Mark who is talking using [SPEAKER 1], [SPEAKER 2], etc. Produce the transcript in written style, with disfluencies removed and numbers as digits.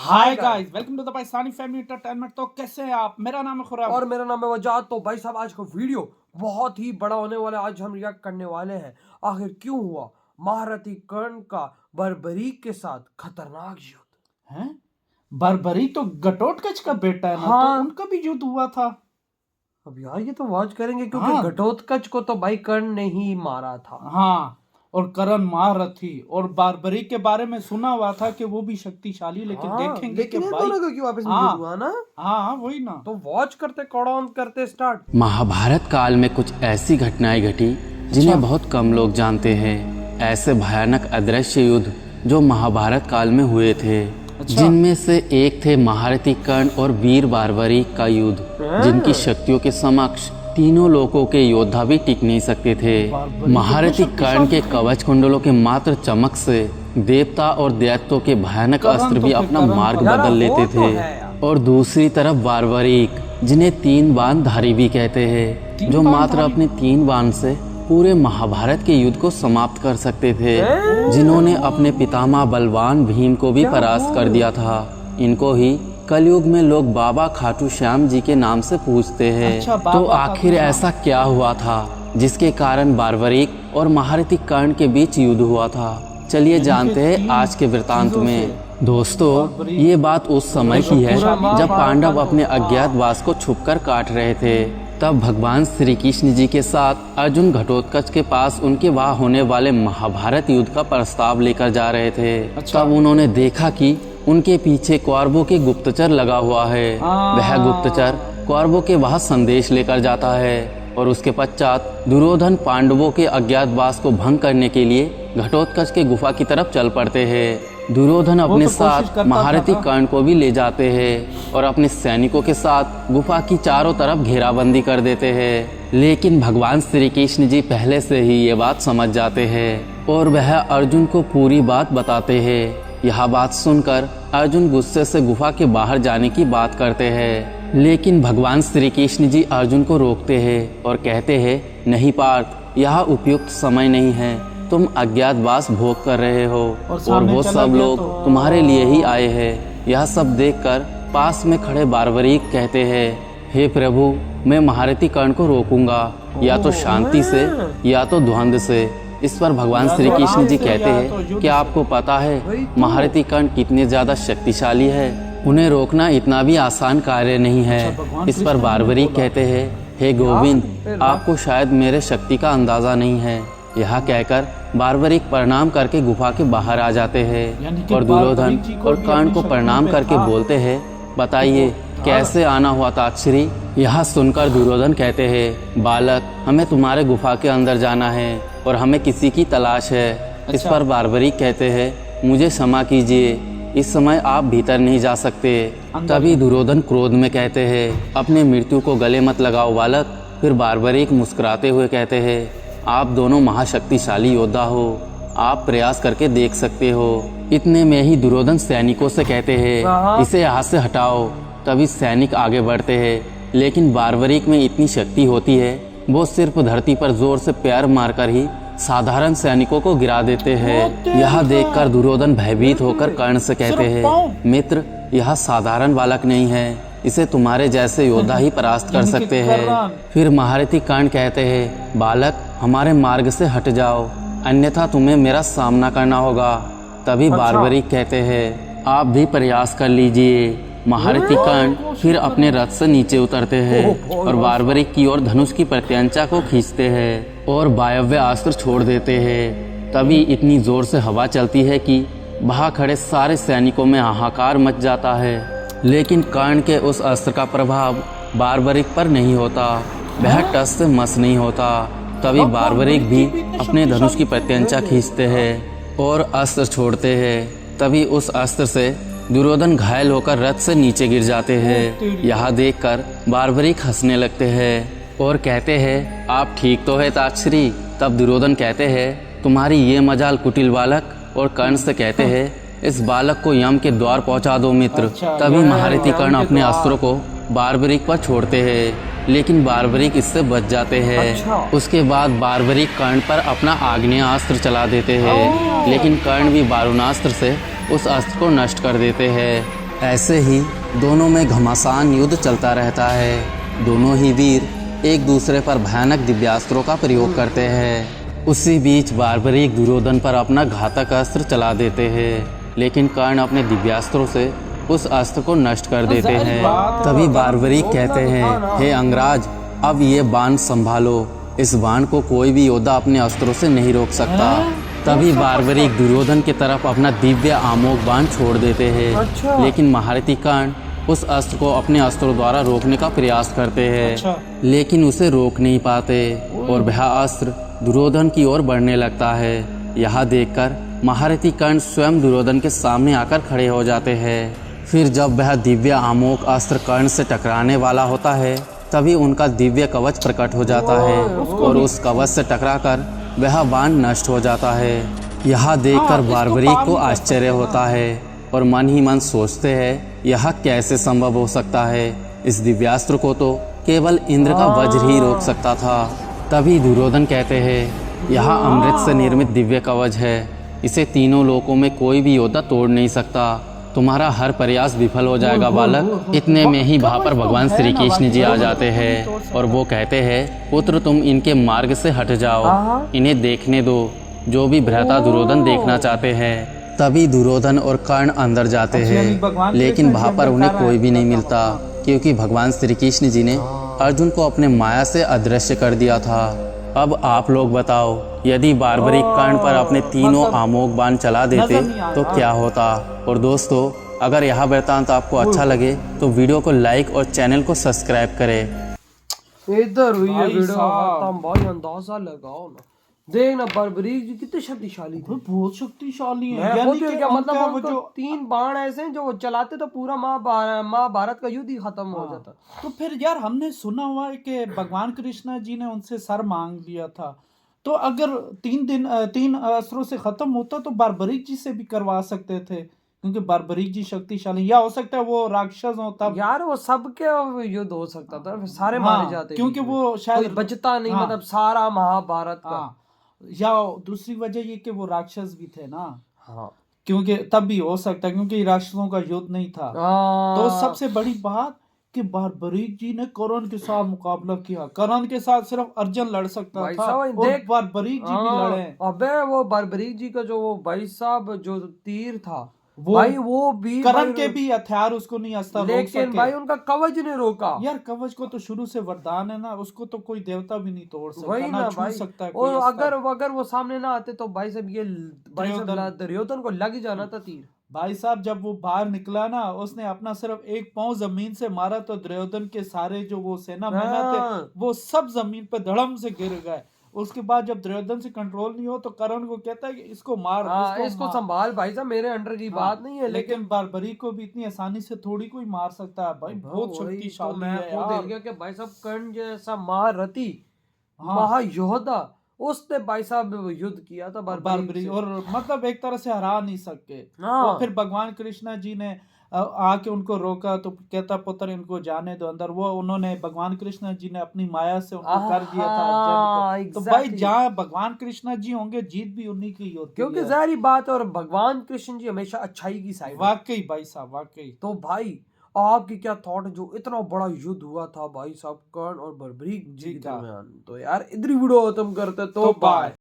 [SPEAKER 1] Hi guys, welcome to the Pakistani family entertainment. तो कैसे हैं आप? मेरा नाम है खुराम
[SPEAKER 2] और मेरा नाम है वजाद। तो भाई साहब, आज का वीडियो बहुत ही बड़ा होने वाला है। आज हम रिएक्ट करने वाले हैं आखिर क्यों हुआ महारथी कर्ण का बर्बरीक के साथ खतरनाक युद्ध।
[SPEAKER 1] हैं? बर्बरी तो घटोत्कच का बेटा है ना,
[SPEAKER 2] हाँ।
[SPEAKER 1] तो उनका भी युद्ध हुआ था।
[SPEAKER 2] अब यार ये तो वॉच करेंगे क्योंकि
[SPEAKER 1] हाँ।
[SPEAKER 2] घटोत्कच को तो भाई कर्ण ने ही मारा था।
[SPEAKER 1] हाँ, और करण महारथी और बर्बरी के बारे में सुना हुआ था कि वो भी शक्तिशाली, लेकिन
[SPEAKER 2] हाँ,
[SPEAKER 1] देखेंगे
[SPEAKER 2] लेकिन
[SPEAKER 1] कि
[SPEAKER 2] ये
[SPEAKER 1] भाई
[SPEAKER 2] दोनों का क्यों आपस में
[SPEAKER 1] हाँ।
[SPEAKER 2] युद्ध हुआ ना।
[SPEAKER 1] हाँ वही ना।
[SPEAKER 2] तो वॉच करते कौन करते स्टार्ट।
[SPEAKER 3] महाभारत काल में कुछ ऐसी घटनाएं घटी जिन्हें बहुत कम लोग जानते हैं। ऐसे भयानक अदृश्य युद्ध जो महाभारत काल में हुए थे, जिनमें से एक थे महारथी कर्ण और वीर बार्बरी का युद्ध, जिनकी शक्तियों के समक्ष तीनों लोकों के योद्धा भी टिक नहीं सकते थे। महारथी कर्ण के कवच कुंडलों के मात्र चमक से देवता और दैत्यों के भयानक अस्त्र भी अपना मार्ग बदल लेते थे। और दूसरी तरफ बार्बरीक, जिन्हें तीन बाण धारी भी कहते हैं, जो मात्र अपने तीन बाण से पूरे महाभारत के युद्ध को समाप्त कर सकते थे, जिन्होंने अपने पितामह बलवान भीम को भी परास्त कर दिया था। इनको ही कलयुग में लोग बाबा खाटू श्याम जी के नाम से पूजते हैं। तो आखिर ऐसा क्या हुआ था जिसके कारण बार्बरीक और महारथी कर्ण के बीच युद्ध हुआ था? चलिए जानते हैं आज के वृतांत में। दोस्तों, ये बात उस समय की है जब पांडव अपने अज्ञातवास को छुपकर काट रहे थे। तब भगवान श्री कृष्ण जी के साथ अर्जुन घटोत्कच के पास उनके वहाँ होने वाले महाभारत युद्ध का प्रस्ताव लेकर जा रहे थे। तब उन्होंने देखा कि उनके पीछे कौरवों के गुप्तचर लगा हुआ है। वह गुप्तचर कौरवों के वहाँ संदेश लेकर जाता है और उसके पश्चात दुर्योधन पांडवों के अज्ञातवास को भंग करने के लिए घटोत्कच के गुफा की तरफ चल पड़ते हैं। दुर्योधन अपने साथ महारथी कर्ण को भी ले जाते हैं और अपने सैनिकों के साथ गुफा की चारों तरफ घेराबंदी कर देते हैं। लेकिन भगवान श्री कृष्ण जी पहले से ही ये बात समझ जाते हैं और वह अर्जुन को पूरी बात बताते हैं। यह बात सुनकर अर्जुन गुस्से से गुफा के बाहर जाने की बात करते हैं, लेकिन भगवान श्री कृष्ण जी अर्जुन को रोकते हैं और कहते हैं, नहीं पार्थ, यह उपयुक्त समय नहीं है। तुम अज्ञातवास भोग कर रहे हो और वो सब लोग तुम्हारे लिए ही आए हैं। यह सब देखकर पास में खड़े बार्बरीक कहते हैं, हे प्रभु, मैं महारथी कर्ण को रोकूंगा, या तो शांति से या तो द्वंद से। इस पर भगवान श्री कृष्ण जी कहते हैं कि आपको पता है महारथी कर्ण कितने ज्यादा शक्तिशाली है, उन्हें रोकना इतना भी आसान कार्य नहीं है। इस पर बार्बरीक कहते हैं, हे गोविंद, आपको शायद मेरे शक्ति का अंदाजा नहीं है। यह कहकर बार्बरीक प्रणाम करके गुफा के बाहर आ जाते हैं और दुर्योधन और कर्ण को प्रणाम करके बोलते हैं, बताइए कैसे आना हुआ ताक्षरी। यह सुनकर दुर्योधन कहते हैं, बालक, हमें तुम्हारे गुफा के अंदर जाना है और हमें किसी की तलाश है। इस पर बार्बरीक कहते हैं, मुझे क्षमा कीजिए, इस समय आप भीतर नहीं जा सकते। तभी दुर्योधन क्रोध में कहते हैं, अपने मृत्यु को गले मत लगाओ बालक। फिर बार्बरीक मुस्कुराते हुए कहते हैं, आप दोनों महाशक्तिशाली योद्धा हो, आप प्रयास करके देख सकते हो। इतने में ही दुर्योधन सैनिकों से कहते हैं, इसे यहाँ से हटाओ। तभी सैनिक आगे बढ़ते हैं, लेकिन बार्बरीक में इतनी शक्ति होती है, वो सिर्फ धरती पर जोर से पैर मारकर ही साधारण सैनिकों को गिरा देते हैं। यह देखकर दुर्योधन भयभीत होकर कर्ण से कहते हैं, मित्र, यह साधारण बालक नहीं है, इसे तुम्हारे जैसे योद्धा ही परास्त कर सकते हैं। फिर महारथी कर्ण कहते हैं, बालक, हमारे मार्ग से हट जाओ, अन्यथा तुम्हें मेरा सामना करना होगा। तभी बार्बरीक कहते हैं, आप भी प्रयास कर लीजिए। महारथी कर्ण फिर अपने रथ से नीचे उतरते हैं और बार्बरीक की ओर धनुष की प्रत्यंचा को खींचते हैं और वायव्य अस्त्र छोड़ देते हैं। तभी इतनी जोर से हवा चलती है कि वहां खड़े सारे सैनिकों में हाहाकार मच जाता है। लेकिन कर्ण के उस अस्त्र का प्रभाव बार्बरीक पर नहीं होता, वह टस से मस नहीं होता। तभी बार्बरीक भी अपने धनुष की प्रत्यंचा खींचते हैं और अस्त्र छोड़ते हैं। तभी उस अस्त्र से दुर्योधन घायल होकर रथ से नीचे गिर जाते हैं। यह देखकर बार्बरीक हंसने लगते हैं और कहते हैं, आप ठीक तो है ताक्षरी। तब दुर्योधन कहते हैं, तुम्हारी ये मजाल कुटिल बालक। और कर्ण से कहते हैं, इस बालक को यम के द्वार पहुंचा दो मित्र। तभी महारथी कर्ण अपने अस्त्रों को बार्बरीक पर छोड़ते हैं, लेकिन बार्बरीक इससे बच जाते हैं। उसके बाद बार्बरीक कर्ण पर अपना आग्नेयास्त्र चला देते हैं, लेकिन कर्ण भी बारुणास्त्र से उस अस्त्र को नष्ट कर देते हैं। ऐसे ही दोनों में घमासान युद्ध चलता रहता है। दोनों ही वीर एक दूसरे पर भयानक दिव्यास्त्रों का प्रयोग करते हैं। उसी बीच बार्बरीक दुर्योधन पर अपना घातक अस्त्र चला देते हैं, लेकिन कर्ण अपने दिव्यास्त्रों से उस अस्त्र को नष्ट कर देते हैं। तभी बार्बरीक कहते हैं, हे अंगराज, अब ये बाण संभालो। इस बाण को कोई भी योद्धा अपने अस्त्रों से नहीं रोक सकता। तभी बार्बरीक दुर्योधन की तरफ अपना दिव्य आमोग बाण छोड़ देते हैं, लेकिन महारथी कर्ण उस अस्त्र को अपने अस्त्रों द्वारा रोकने का प्रयास करते हैं, लेकिन उसे रोक नहीं पाते और वह अस्त्र दुर्योधन की ओर बढ़ने लगता है। यह देखकर महारथी कर्ण स्वयं दुर्योधन के सामने आकर खड़े हो जाते हैं। फिर जब वह दिव्य आमोग अस्त्र कर्ण से टकराने वाला होता है, तभी उनका दिव्य कवच प्रकट हो जाता है और उस कवच से टकराकर वह बाण नष्ट हो जाता है। यह देखकर बार्बरीक को आश्चर्य होता है और मन ही मन सोचते हैं, यह कैसे संभव हो सकता है। इस दिव्यास्त्र को तो केवल इंद्र का वज्र ही रोक सकता था। तभी दुर्योधन कहते हैं, यह अमृत से निर्मित दिव्य कवच है, इसे तीनों लोकों में कोई भी योद्धा तोड़ नहीं सकता। तुम्हारा हर प्रयास विफल हो जाएगा बालक। इतने में ही वहाँ पर भगवान श्री कृष्ण जी आ जाते हैं और वो कहते हैं, पुत्र तुम इनके मार्ग से हट जाओ, इन्हें देखने दो जो भी भ्राता दुर्योधन देखना चाहते हैं। तभी दुर्योधन और कर्ण अंदर जाते हैं, लेकिन वहाँ पर उन्हें कोई भी नहीं मिलता, क्योंकि भगवान श्री कृष्ण जी ने अर्जुन को अपने माया से अदृश्य कर दिया था। अब आप लोग बताओ, यदि बार्बरीक कर्ण पर अपने तीनों आमोग बाण चला देते तो क्या होता। और दोस्तों, अगर यह वृत्तांत आपको अच्छा लगे तो वीडियो को लाइक और चैनल को सब्सक्राइब करें।
[SPEAKER 2] इधर हुई है
[SPEAKER 1] भाई
[SPEAKER 2] वीडियो
[SPEAKER 1] साहब।
[SPEAKER 2] खत्म भाई, अंदाजा लगाओ ना। देखना बार्बरीक जी कितने शक्तिशाली थे।
[SPEAKER 1] बहुत शक्तिशाली है।
[SPEAKER 2] मैं
[SPEAKER 1] यानी
[SPEAKER 2] खुद
[SPEAKER 1] कि
[SPEAKER 2] क्या
[SPEAKER 1] उनका
[SPEAKER 2] मतलब
[SPEAKER 1] वो
[SPEAKER 2] उनको
[SPEAKER 1] जो
[SPEAKER 2] 3 बाण ऐसे हैं जो वो चलाते तो पूरा महाभारत का युद्ध ही खत्म हो जाता।
[SPEAKER 1] तो फिर यार हमने सुना हुआ है कि भगवान कृष्णा जी ने उनसे सर मांग लिया था, तो अगर 3 अस्त्रों से खत्म होता तो बार्बरीक जी से भी करवा सकते थे, क्योंकि बार्बरीक जी शक्तिशाली। या हो सकता है वो राक्षस होता
[SPEAKER 2] यार वो सबके युद्ध हो सकता था, फिर सारे
[SPEAKER 1] हाँ,
[SPEAKER 2] मारे जाते
[SPEAKER 1] क्योंकि
[SPEAKER 2] बीच में।
[SPEAKER 1] वो शायद
[SPEAKER 2] कोई बचता नहीं,
[SPEAKER 1] हाँ,
[SPEAKER 2] मतलब सारा महाभारत का।
[SPEAKER 1] हाँ, या दूसरी वजह ये कि वो राक्षस भी थे ना,
[SPEAKER 2] हाँ
[SPEAKER 1] क्योंकि तब भी हो सकता है, क्योंकि राक्षसों का युद्ध नहीं था। तो सबसे बड़ी बात कि बार्बरीक जी ने कर्ण के साथ मुकाबला किया। कर्ण के साथ सिर्फ अर्जुन लड़ सकता
[SPEAKER 2] भाई
[SPEAKER 1] था
[SPEAKER 2] साहब,
[SPEAKER 1] और
[SPEAKER 2] देख,
[SPEAKER 1] बार्बरीक जी भी लड़े।
[SPEAKER 2] अबे वो बार्बरीक जी का जो वो भाई साहब जो तीर था,
[SPEAKER 1] वो
[SPEAKER 2] भाई वो भी
[SPEAKER 1] कर्ण के भी हथियार उसको नहीं अस्त्र रोक
[SPEAKER 2] लेकिन
[SPEAKER 1] सके।
[SPEAKER 2] भाई उनका कवच ने रोका।
[SPEAKER 1] यार कवच को तो शुरू से वरदान है ना, उसको तो कोई देवता भी नहीं तोड़ सकता,
[SPEAKER 2] वही
[SPEAKER 1] ना
[SPEAKER 2] ना
[SPEAKER 1] छू
[SPEAKER 2] भाई।
[SPEAKER 1] सकता है कोई
[SPEAKER 2] और
[SPEAKER 1] अस्त्र।
[SPEAKER 2] अगर वो सामने ना आते तो भाई साहब ये भाई साहब दुर्योधन को लग ही जाना था तीर।
[SPEAKER 1] भाई साहब जब वो बाहर निकला ना, उसने अपना सिर्फ एक पांव जमीन से मारा तो दुर्योधन के सारे जो वो सेना मैना थे वो सब जमीन पे धड़म से गिर गए। उसके बाद जब दुर्योधन से कंट्रोल नहीं हो तो कर्ण को कहता है कि इसको मार,
[SPEAKER 2] इसको
[SPEAKER 1] मार।
[SPEAKER 2] संभाल भाई साहब, मेरे अंडर की बात नहीं है।
[SPEAKER 1] लेकिन बार्बरीक को भी इतनी आसानी से थोड़ी कोई मार सकता है भाई, बहुत
[SPEAKER 2] वही तो
[SPEAKER 1] शक्तिशाली
[SPEAKER 2] मैं
[SPEAKER 1] है
[SPEAKER 2] खुद
[SPEAKER 1] यार।
[SPEAKER 2] देख गया कि भाई साहब कर्ण जैसा महारथी
[SPEAKER 1] हाँ।
[SPEAKER 2] महायोद्धा उसने भाई साहब युद्ध किया था
[SPEAKER 1] बार्बरी, और मतलब एक तरह से हरा नहीं सके।
[SPEAKER 2] हाँ।
[SPEAKER 1] और फिर भगवान कृष्णा जी ने आके उनको रोका तो कहता पुत्र इनको जाने दो अंदर। वो उन्होंने भगवान कृष्णा जी ने अपनी माया से उनको कर दिया था अर्जुन को। तो भाई जहाँ भगवान कृष्णा जी होंगे जीत भी उन्हीं की होती
[SPEAKER 2] क्योंकि
[SPEAKER 1] है।
[SPEAKER 2] जाहिर बात है, और भगवान कृष्ण जी हमेशा अच्छाई की साइड।
[SPEAKER 1] वाकई भाई साहब, वाकई।
[SPEAKER 2] तो भाई आपकी क्या थॉट, जो इतना बड़ा युद्ध हुआ था भाई साहब कर्ण और बार्बरीक जी के दरमियान। तो यार इधर वीडियो खत्म करते तो बाय।